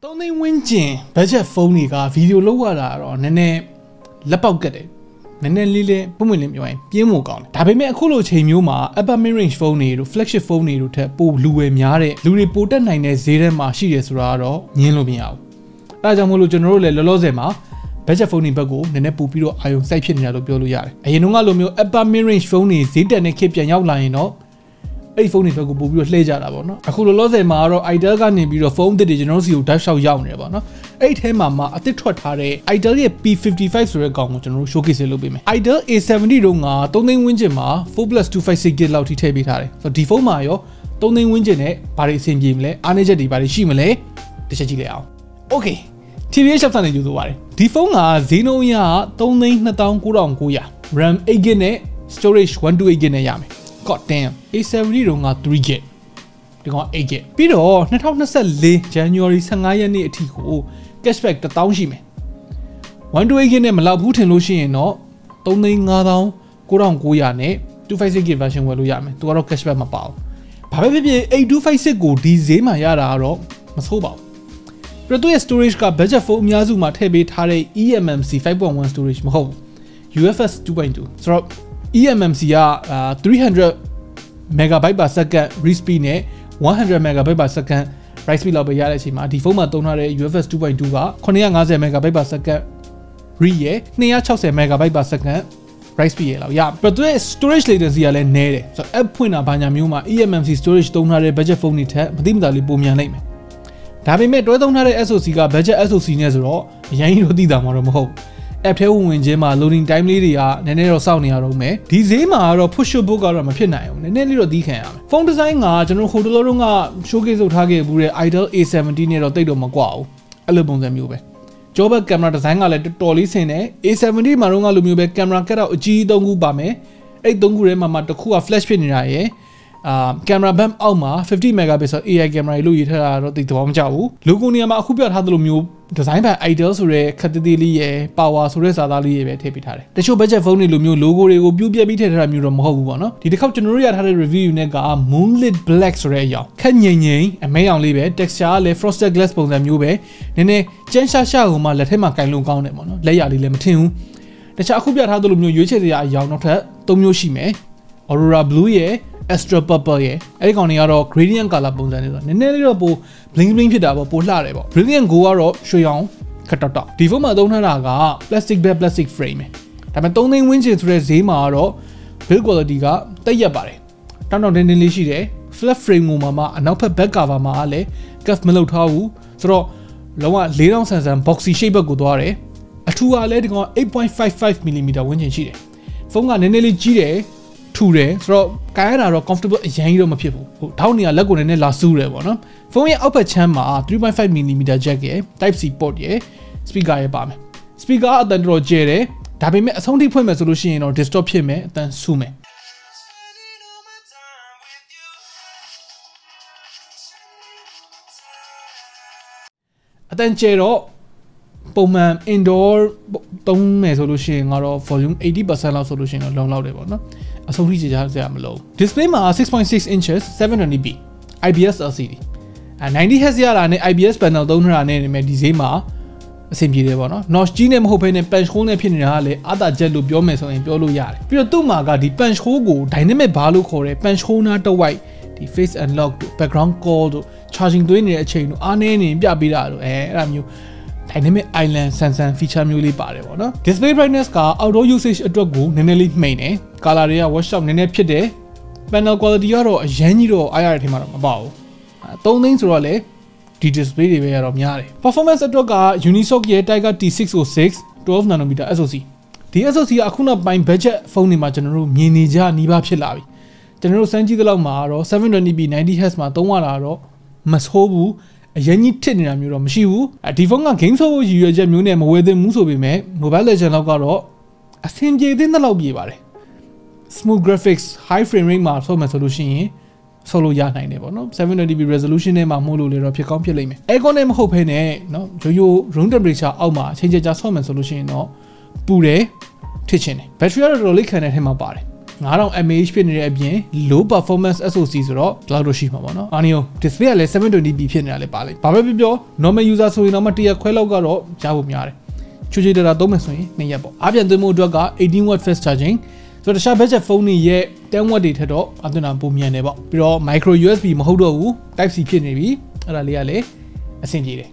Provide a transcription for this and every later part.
Don't they win Jin? Budget phone video lower or Nene Lapauket. Nene Lily Pumilim Yoin, Piemogon. Tabime a colo chain yuma, upper mid-range phone, flagship phone to tap Lue Miare, Luri Pota 9 Zera Marshias Raro, Yellow Miao. Rajamolo General Lozema, Budget phone Bago, Nene Pupiro, Ion Section Yalobioya. A Yenunga Lomio, upper mid-range phone, Zeta and keep your outline or. A phone is a good book later. A cool loss a maro, I dug on a phone the digital you touch out young. 8 him mamma at the trot hare, Itel P55 for a gong, showcase a little bit. Itel A70 runga, Toning Winjema, 4+256 get louty tabitare. So Tifo Mayo, Toning Winjene, Paris Saint Gimle, Anejadi by Shimele, the Shachileo. Okay, TBH Labs and you do worry. Tifonga, Zeno ya, Toning Natan Kurang Kuya, RAM Agene, storage 1 to 8 Yame. God damn, A70 runga 3G. They got 8G. Pero, not January Sangayani Etico, cashback the township. 1 to 8 name allow Putin Lucian no, Toning Nadao, Kurang Kuyane, 256 version Waluyame, to our cashback Mapao. Papabi 8256 go, Dizema Yara ro, Masoba. Pero storage got better for Miyazuma Tebe Tare EMMC 5.1 storage Maho, UFS 2.2. So, EMMC 300 megabyte per second read speed 100 megabyte per second write speed လောက်ပဲရတဲ့အချိန်မှာဒီဖုန်းမှာသုံးထားတဲ့ UFS 2.2 က950 megabyte per second read ရ260 megabyte per second write speed ရလောက်ရပြီးတော့ storage latency ကလည်းနည်းတယ်ဆိုတော့ app ဖွင့်တာဘာညာမျိုးမှာ EMMC storage သုံးထားတဲ့ budget phone တွေထက်မသိမသာလေးပိုမြန်နိုင်မယ်ဒါပေမဲ့တွဲသုံးထားတဲ့ SoC က budget SoC နဲ့ဆိုတော့အရင်ကြီးတော့သိတာမှတော့မဟုတ်app ထဲဝင်ခြင်းမှာ loading time လေးတွေကနည်းနည်းတော့စောင့်နေရတော့မယ်ဒီဈေးမှာတော့ push book ကတော့မဖြစ်နိုင်ဘူးနည်းနည်းလေးတော့သီးခံရမယ် phone design ကကျွန်တော်ဟိုတလောတုန်းက showcase လုပ်ထားခဲ့ဘူးတဲ့ Itel A70 နဲ့တော့တိတ်တော့မကွာဘူးအဲ့လိုပုံစံမျိုးပဲကျောဘက် camera design ကလည်းတော်တော်လေးဆင်တယ် A70 မှာတော့ကလိုမျိုးပဲ camera ကတ်တော့အကြီး3ခုပါမယ်အဲ့3ခုထဲမှာတစ်ခုက flash ဖြစ်နေတာရယ်camera bump အောက်မှာ50 megapixel AI camera လို့ရေးထားတာတော့တိတ်တော့မကြောက်ဘူး logo နေရာမှာအခုပြထားသလိုမျိုး design ဘက် Itel ဆိုတဲ့ခက်သေးသေးလေးရယ် power ဆိုတဲ့စာသားလေးရယ်ပဲထည့်ပေးထားတယ်တချို့ budget phone တွေလိုမျိုး logo တွေကိုပြူးပြက်ပြီးထည့်ထားတာမျိုးတော့မဟုတ်ဘူးပေါ့နော်ဒီတစ်ခေါက်ကျွန်တော်တို့ရထားတဲ့ review နဲ့က moonlit black ဆိုတဲ့အရောင်ခက်ငိမ့်ငိမ့်အမဲရောင်လေးပဲ texture လည်း frosted glass ပုံစံမျိုးပဲနည်းနည်းကျန်းရှာရှာကိုမှလက်ထက်မှာကင်လို့ကောင်းတယ်ပေါ့နော်လက်ရလေးလည်းမထင်ဘူးတခြားအခုပြထားသလိုမျိုးရွေးချယ်စရာအရောင်နောက်ထပ်3မျိုးရှိမယ် aurora blue ရယ် extra purple ရဲ့အဲ့ဒီကောင်တွေကတော့ gradient color ပုံစံတွေဆိုတော့နည်းနည်းလေးတော့ပို bling bling ဖြစ်တာပေါ့ပိုလှတယ်ပေါ့ brilliant go ကတော့ရွှေရောင်ခက်တော့တော့ဒီဖုန်းမှာသုံးထားတာက plastic back plastic frame ပဲဒါပေမဲ့3သိန်းဝန်းကျင်ဆိုတဲ့ဈေးမှာကတော့ build quality ကတိတ်ရက်ပါတယ်တောင်းတောင်းတင်းတင်းလေးရှိတယ် flat frame မှာအနောက်ဘက် back cover မှာလည်း cuff မလုပ်ထားဘူးဆိုတော့လုံးဝ4000ဆန်ဆန် boxy shape ဘက်ကိုသွားတယ်အထူကလည်းဒီကောင် 8.55 mm ဝန်းကျင်ရှိတယ်ဖုန်းကနည်းနည်းလေးကြီးတယ်ထူတယ်ဆိုတော့ကိုင်ရတာတော့ comfortable အရင်ကြီးတော့မဖြစ်ဘူးဟိုထောက်နေရလက်ကိုနည်းနည်းလာဆူးတယ်ပေါ့နော်ဖုန်းရဲ့အောက်ဘက်ချမ်းမှာ 3.5 mm jack ရဲ့ type C port ရဲ့ speaker ရဲ့ပါမယ် speaker အတန်တော်ကျယ်တယ်ဒါပေမဲ့အဆုံးထိဖွင့်မယ်ဆိုလို့ရှိရင်တော့ distortion ဖြစ်မယ်အတန်ဆူးမယ်အတန်ကျယ်တော့ပုံမှန် indoor သုံးမယ်ဆိုလို့ရှိရင်ကတော့ volume 80% လောက်ဆိုလို့ရှိရင်တော့လုံလောက်တယ်ပေါ့နော်အဆုံးထိကြကြရမလို့ display မှာ 6.6 inches 720p IPS LCD 90Hz ရတာနဲ့ IPS panel သုံးထားတာနဲ့နေမဲ့ဒီဈေးမှာအဆင်ပြေတယ်ပေါ့နော် notch ကြီးနဲ့မဟုတ်ဘဲနဲ့ punch hole နဲ့ဖြစ်နေတာကလည်းအာသာချက်လို့ပြောမယ်ဆိုရင်ပြောလို့ရတယ်ပြီးတော့သူ့မှာကဒီ punch hole ကို dynamic bar လို့ခေါ်တဲ့ punch hole နာတစ်ဝိုက်ဒီ face unlock တို့ background call တို့ charging သွင်းနေတဲ့အချိန်တို့အားနည်းနေပြပေးတာတို့အဲ့ဒါမျိုးdynamic island sansan feature မျိုးလေးပါတယ်ပေါ့နော် display brightness က outdoor usage အတွက်ကိုနည်းနည်းလေးမှိန်တယ် color တွေက workshop နည်းနည်းဖြစ်တယ် panel quality ကတော့အရန်ကြီးတော့အားရတဲ့ထဲမှာတော့မပါဘူး3သိန်းဆိုတော့လေဒီ display တွေပဲရတော့များတယ် performance အတွက်က Unisoc ရဲ့ Tiger T606 12 nanometer SoC ဒီ SoC ကအခုနောက်ပိုင်း budget phone တွေမှာကျွန်တော်တို့မြင်နေကြနီးပါးဖြစ်လာပြီကျွန်တော်တို့စမ်းကြည့်သလောက်မှာတော့ 720p 90Hz မှာသုံးရတာတော့မဆိုးဘူးအရင်ကြီးထစ်နေတာမျိုးတော့မရှိဘူးဒီဖုန်းက game ဆိုဖို့ရည်ရွယ်ချက်မျိုးနဲ့မဝယ်သင့်ဘူးဆိုပေမဲ့ mobile legend လောက်ကတော့အဆင်ပြေသင့်တဲ့လောက်ပြေပါတယ် smooth graphics high frame rate မှာဆော့မယ်ဆိုလို့ရှိရင်ဆော့လို့ရနိုင်တယ်ပေါ့နော် 720p resolution နဲ့မှာမို့လို့လေတော့ဖြစ်ကောင်းဖြစ်လိမ့်မယ် aircon နဲ့မဟုတ်ဘဲနဲ့နော်ရိုး room temperature အောက်မှာအချိန်ကြာဆော့မယ်ဆိုလို့ရှိရင်တော့ပူတယ်ထစ်ချင်တယ် battery ကတော့တော်တော်လေးခံတဲ့ထဲမှာပါတယ် 9000 mAh ဖြစ်နေတဲ့အပြင် low performance SoC ဆိုတော့ cloud ရှိမှာပေါ့နော်အားနေရော display ကလည်း 720p ဖြစ်နေတာလည်းပါလိမ့်ဘာပဲပြော normal user ဆိုရင်တော့1ရက်ခွဲလောက်ကတော့ရဖို့များတယ်ချွေချွေတာသုံးမယ်ဆိုရင်2ရက်ပေါ့အားပြန်သွင်းမှုအတွက်က 18W fast charging ဆိုတော့တခြား budget phone တွေရဲ့ 10W တွေထက်တော့အသွင်းတာပိုမြန်တယ်ပေါ့ပြီးတော့ micro USB မဟုတ်တော့ဘူး type C ဖြစ်နေပြီအဲ့ဒါလေးကလည်းအဆင်ပြေတယ်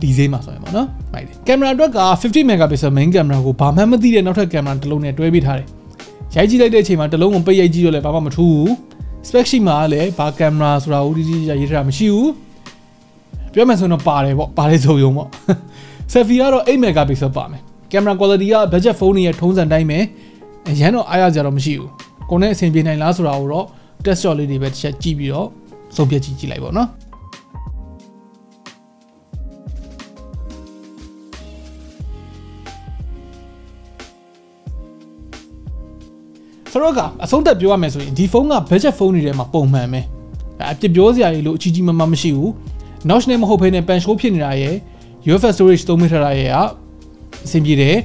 ဒီဈေးမှာဆိုရင်ပေါ့နော်မိုက်တယ်ကင်မရာအတွက်က50 megapixel main camera ကိုဘာမှမသိတဲ့နောက်ထပ်ကင်မရာတစ်လုံးနဲ့တွဲပေးထားတယ်ရိုက်ကြည့်လိုက်တဲ့အချိန်မှာတစ်လုံးကိုပိတ်ရိုက်ကြည့်တော့လည်းဘာမှမထူးဘူး spec sheet မှာလည်းဘာကင်မရာဆိုတာဦးကြီးရေးထားတာမရှိဘူးပြောမှဆိုရင်တော့ပါတယ်ပေါ့ပါတယ်ဆိုရုံပေါ့ selfie ကတော့8 megapixel ပါမယ်ကင်မရာ quality က budget phone တွေရဲ့ထုံးစံတိုင်းပဲအရန်တော့အားရကြတော့မရှိဘူးကိုယ်နဲ့အဆင်ပြေနိုင်လားဆိုတာကိုတော့ test shot လေးတွေပဲတစ်ချက်ကြည့်ပြီးတော့ဆုံးဖြတ်ကြည့်လိုက်ပေါ့နော်ဆိုတော့ကအဆုံးသက်ပြောရမယ်ဆိုရင်ဒီဖုန်းက budget phone တွေထဲမှာပုံမှန်ပဲအပြစ်ပြောစရာကြီးလို့အကြီးမမမရှိဘူး notch နဲ့မဟုတ်ဘဲနဲ့ punch hole ဖြစ်နေတာရဲ့ UFS storage သုံးမိထားတာရဲ့အဆင်ပြေတယ်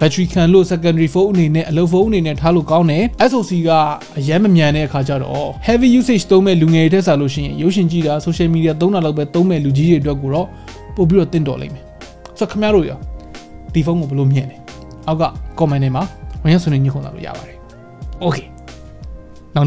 battery ခံလို့ secondary phone အနေနဲ့အလုပ်ဖုန်းအနေနဲ့ထားလို့ကောင်းတယ် SoC ကအရန်မမြန်တဲ့အခါကျတော့ heavy usage သုံးမဲ့လူငယ်တွေထက်စားလို့ရှိရင်ရုပ်ရှင်ကြည့်တာ social media သုံးတာလောက်ပဲသုံးမဲ့လူကြီးတွေအတွက်ကိုတော့ပို့ပြီးတော့တင့်တော်လိမ့်မယ်ဆိုတော့ခင်ဗျားတို့ရောဒီဖုန်းကိုဘယ်လိုမြင်လဲအောက်က comment ထဲမှာဝင်ရောက်ဆွေးနွေးညှိနှိုင်းလို့ရပါတယ်Okay. Now,